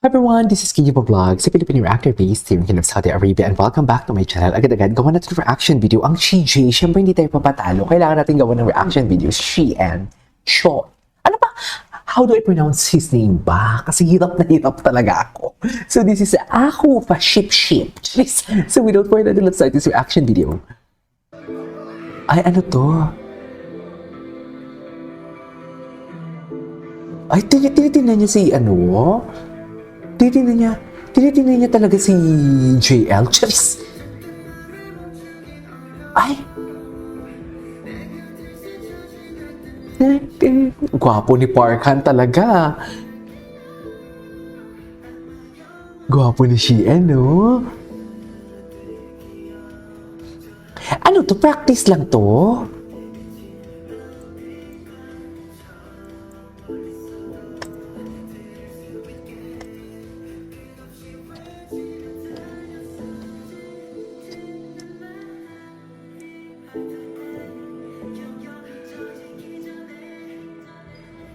Everyone, this is Kiyo Vlog, sa Philippine reactor based team of Saudi Arabia, and welcome back to my channel. Agad-agad, gawa natin ng reaction video. Ang CJ, syempre hindi tayo papatalo. Kailangan natin gawa ng reaction video. Shein. Shaw. Ano ba? How do I pronounce his name ba? Kasi hirap na hirap talaga ako. So this is Ako Pa Ship. So without further ado, let's start this reaction video. Ay, ano to? Ay, tinitingnan niya si ano? Tinitingnan niya talaga si JL. Charis! Ay! Gwapo ni Parkhan talaga. Gwapo ni Shein, no? Ano to? Practice lang to?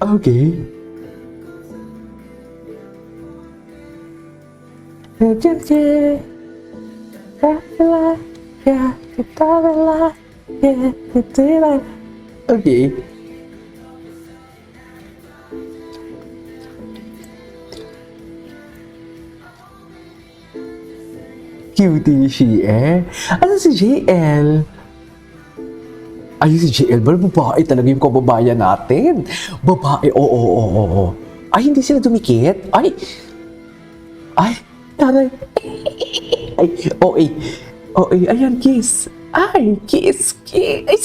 Okay. Okay. Cutie ni Shein. Ano si JL? Ay, si JL ba? Babae talaga yung kababayan natin. Babae, oo. Ay, hindi sila dumikit? Ay, taray. Ay, ayan, kiss. Ay, kiss. Ay,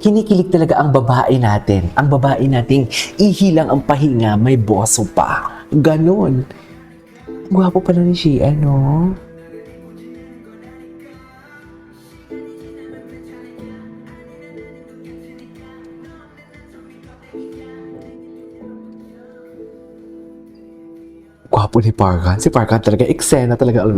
kinikilig talaga ang babae natin. Ang babae nating ihilang ang pahinga, may boso pa. Ganon. Gwapo pala ni Shein, no? Gwapo ni Parkhan. Si Parkhan talaga, eksena talaga.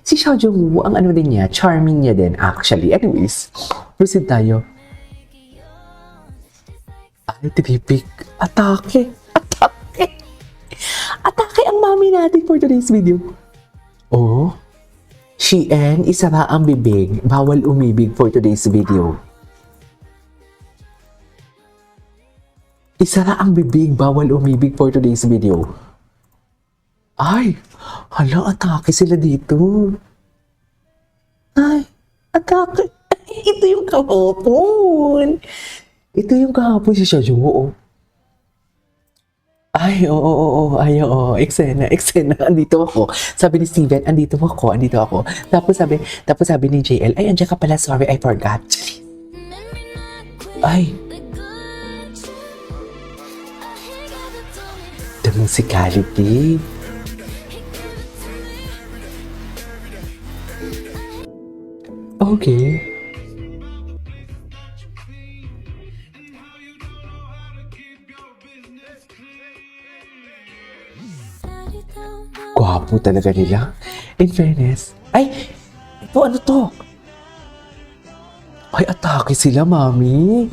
Si Xiao Jungwoo, ang ano din niya, charming niya din actually. Anyways, proceed tayo. Ay, tipipik. Atake ang mami natin for today's video. Oh, Shein, isara ang bibig. Bawal umibig for today's video. Isara ang bibig, bawal umibig for today's video. Ay, hala, atake sila dito. Ay, atake. Ito yung kahapon. Si Xiao oo. Ay, oo. Eksena. Andito ako. Sabi ni Steven, andito ako. Tapos sabi ni JL, ay, andiyan ka pala. Sorry, I forgot. Ay. The musicality. Okay. Gwapo talaga nila. In fairness. Ay! Ito, ano to? Ay, atake sila, mami.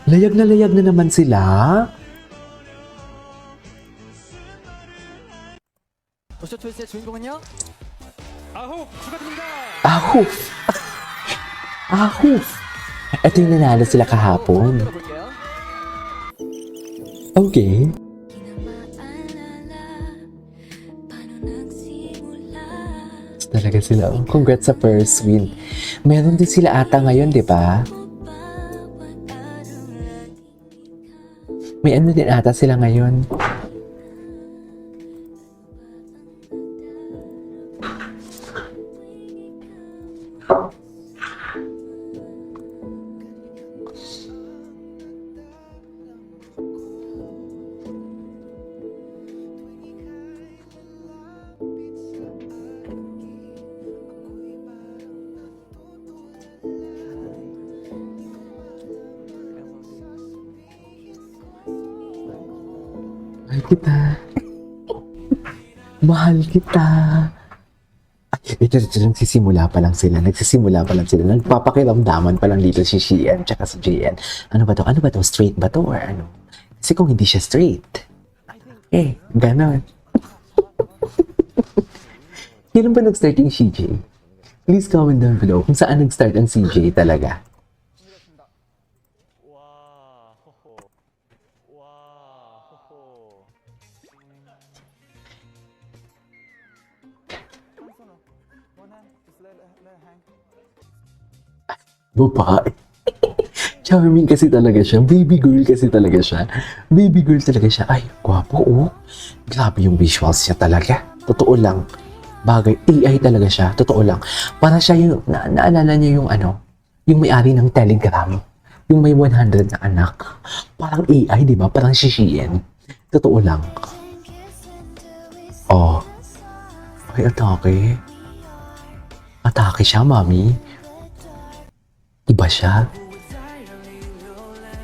Layag na naman sila. 도쇼 초이스의 주인공은요? 아홉 축하드립니다. Ahuf. Ito yung nanalo sila kahapon. 들어볼게요. Okay. Talaga sila. Congrats sa first win. Meron din sila ata ngayon, di ba? May ano din ata sila ngayon. Mahal kita. Mahal kita. Ito, nagsisimula pa lang sila. Nagpapakiramdaman pa lang dito si Shein tsaka si JN. Ano ba to? Straight ba to? Or ano? Kasi kung hindi siya straight, Ganon. Kailan ba nag-start yung CJ? Please comment down below kung saan nag-start ang CJ talaga. Babae. Charming kasi talaga siya. Baby girl kasi talaga siya. Baby girl talaga siya. Ay, gwapo oh. Grabe yung visuals niya talaga. Totoo lang. Bagay. AI talaga siya. Totoo lang. Para siya yung, naalala niyo yung yung may-ari ng Telegram. Yung may 100 na anak. Parang AI, di ba? Parang si Shein. Totoo lang. Oh. Ay, atake. Atake siya, mami. Iba siya.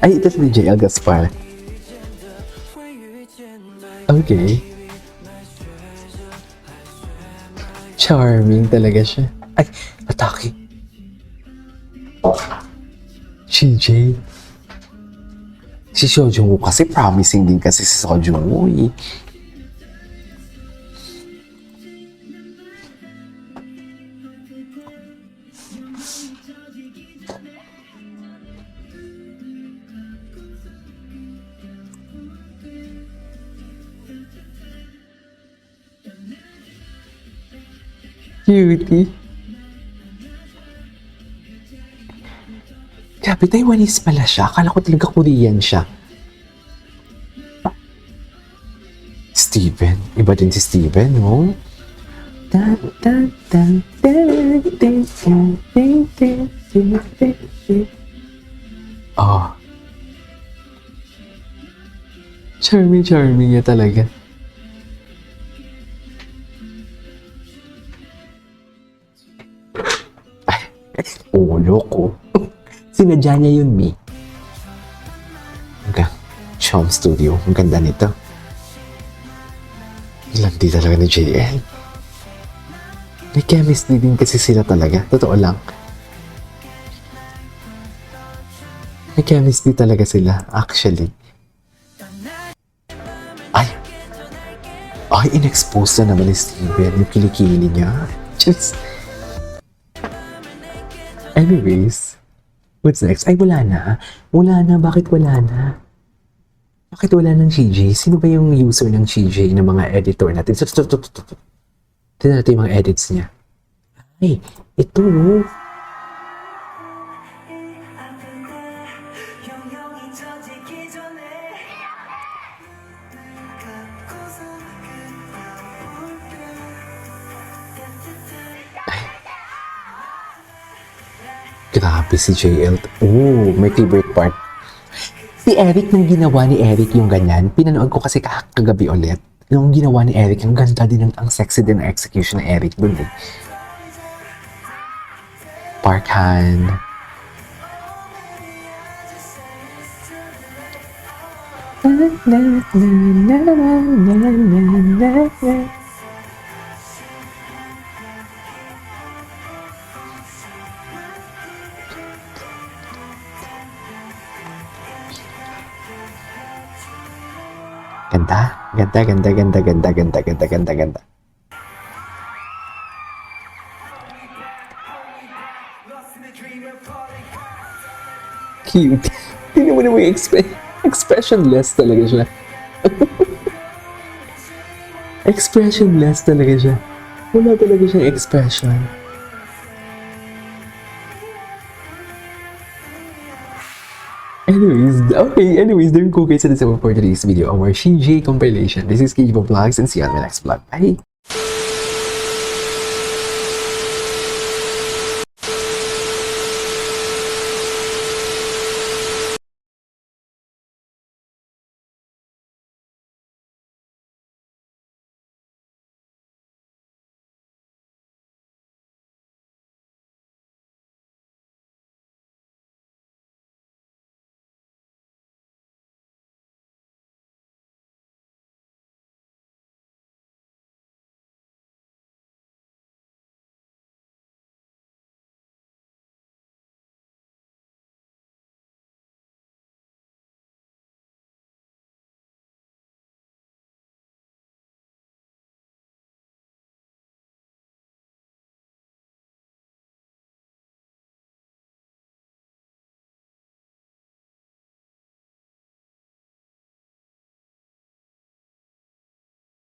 Ay, ito si JL Gaspar. Okay. Charming talaga siya. Ay, atake. CJ. Si Seo Woo kasi promising din kasi si Seo Woo eh. Cutie. Grabe, Taiwanese pala siya. Akala ko talaga Korean siya. Steven. Iba din si Steven, no? Oh. Charming niya talaga. Ulo ko. Sinadya niya yun, Mi. Hanggang Chom Studio. Ang ganda nito. Landi talaga ni JL. May chemistry din kasi sila talaga. Totoo lang. May chemistry talaga sila, actually. Ay, in-expose na naman ni Steven. Yung kilikili niya. Just... Anyways, what's next? Ay, wala na. Wala na. Bakit wala na? Bakit wala ng CJ? Sino ba yung user ng CJ ng mga editor natin? Tignan natin yung mga edits niya. Ay, ito. Grabe si JL. Oh, my favorite part. Si Eric, nung ginawa ni Eric yung ganyan, pinanood ko kasi kagabi ulit. Nung ginawa ni Eric, ang ganda din, ang sexy din ang execution ni Eric dun eh. Parkhan. Ganda. Cute. Tingnan mo naman yung expressionless talaga siya. Expressionless talaga siya. Wala talaga siyang expression. Anyways, there you go guys. That is all for today's video. Our CJ compilation. This is KJ Vlogs and see you on my next vlog. Bye!